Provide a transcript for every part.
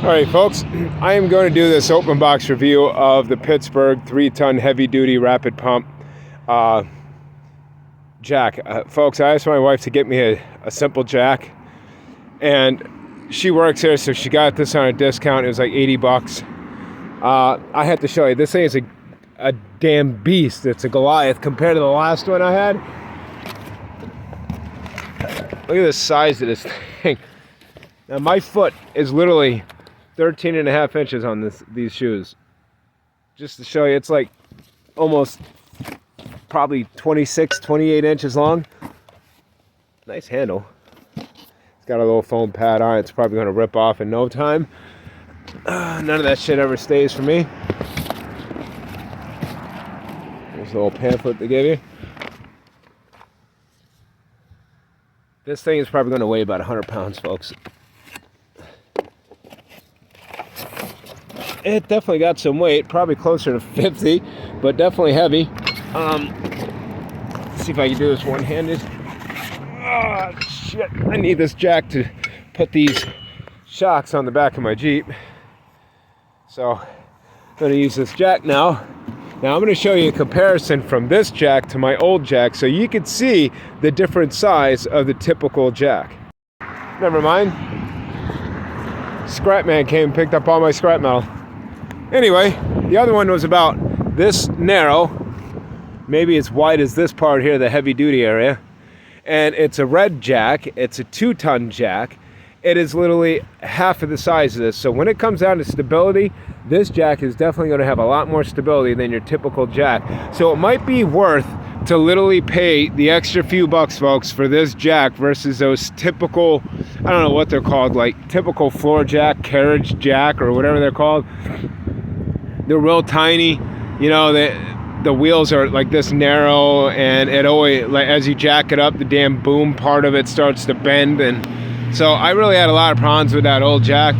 All right, folks, I am going to do this open box review of the Pittsburg 3-ton heavy-duty rapid pump jack. Folks, I asked my wife to get me a simple jack, and she works here, so she got this on a discount. It was like 80 bucks. I have to show you, this thing is a damn beast. It's a Goliath compared to the last one I had. Look at the size of this thing. Now my foot is literally 13 and a half inches on these shoes. Just to show you, it's like almost probably 26, 28 inches long. Nice handle. It's got a little foam pad on it. It's probably going to rip off in no time. None of that shit ever stays for me. There's a little pamphlet they give you. This thing is probably going to weigh about 100 pounds, folks. It definitely got some weight, probably closer to 50, but definitely heavy. Let's see if I can do this one-handed. Oh, shit. I need this jack to put these shocks on the back of my Jeep. So, I'm going to use this jack now. Now, I'm going to show you a comparison from this jack to my old jack so you can see the different size of the typical jack. Never mind. Scrap man came and picked up all my scrap metal. Anyway, the other one was about this narrow, maybe as wide as this part here, the heavy duty area, and it's a red jack. It's a 2-ton jack. It is literally half of the size of this. So when it comes down to stability, this jack is definitely going to have a lot more stability than your typical jack. So it might be worth to literally pay the extra few bucks, folks, for this jack versus those typical, I don't know what they're called, like typical floor jack, carriage jack, or whatever they're called. They're real tiny, you know, the wheels are like this narrow, and it always, like, as you jack it up, the damn boom part of it starts to bend. And so I really had a lot of problems with that old jack.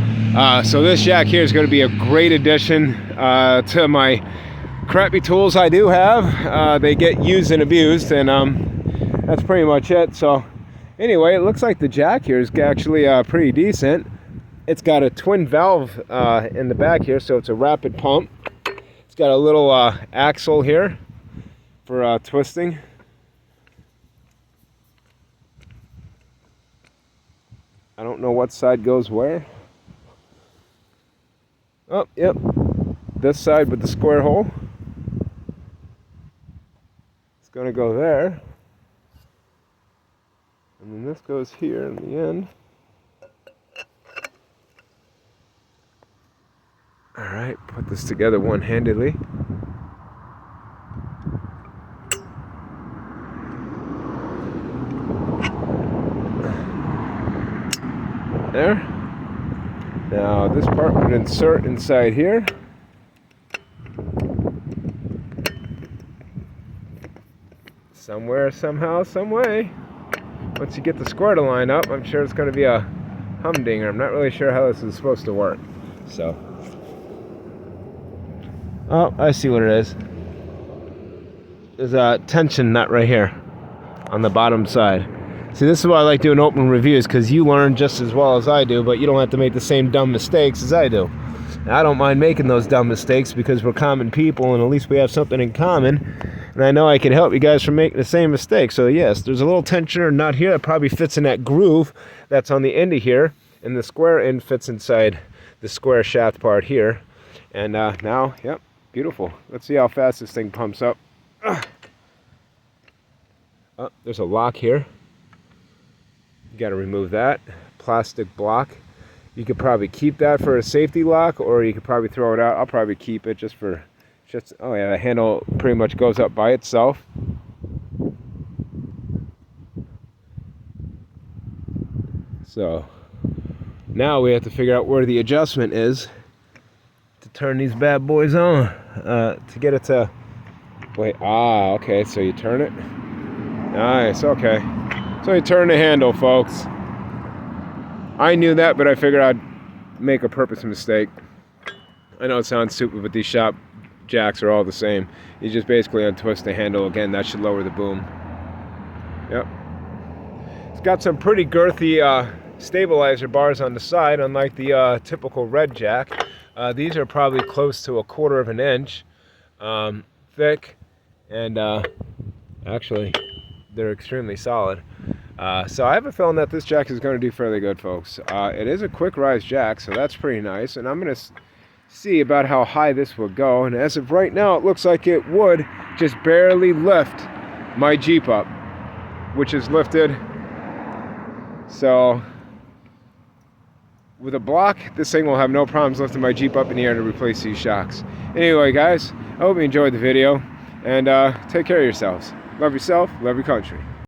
So this jack here is going to be a great addition to my crappy tools I do have. They get used and abused, and that's pretty much it. So anyway, it looks like the jack here is actually pretty decent. It's got a twin valve in the back here, so it's a rapid pump. It's got a little axle here for twisting. I don't know what side goes where. Oh, yep. This side with the square hole. It's going to go there. And then this goes here in the end. Alright, put this together one-handedly. There. Now this part would insert inside here. Somewhere, somehow, some way. Once you get the square to line up, I'm sure it's going to be a humdinger. I'm not really sure how this is supposed to work. So. Oh, I see what it is. There's a tension nut right here on the bottom side. See, this is why I like doing open reviews, because you learn just as well as I do, but you don't have to make the same dumb mistakes as I do. Now, I don't mind making those dumb mistakes because we're common people, and at least we have something in common, and I know I can help you guys from making the same mistake. So yes, there's a little tensioner nut here that probably fits in that groove that's on the end of here, and the square end fits inside the square shaft part here. And now, yep. Beautiful. Let's see how fast this thing pumps up. Oh, there's a lock here. You got to remove that plastic block. You could probably keep that for a safety lock, or you could probably throw it out. I'll probably keep it just. Oh yeah, the handle pretty much goes up by itself. So now we have to figure out where the adjustment is to turn these bad boys on, to get it to, wait, okay, so you turn it, nice, okay, so you turn the handle, folks. I knew that, but I figured I'd make a purpose mistake. I know it sounds stupid, but these shop jacks are all the same. You just basically untwist the handle again. That should lower the boom. Yep. It's got some pretty girthy stabilizer bars on the side, unlike the typical red jack. These are probably close to 1/4 of an inch thick, and actually they're extremely solid. So I have a feeling that this jack is going to do fairly good, folks. It is a quick rise jack, so that's pretty nice, and I'm going to see about how high this will go. And as of right now, it looks like it would just barely lift my Jeep up, which is lifted. So with a block, this thing will have no problems lifting my Jeep up in the air to replace these shocks. Anyway, guys, I hope you enjoyed the video, and take care of yourselves. Love yourself, love your country.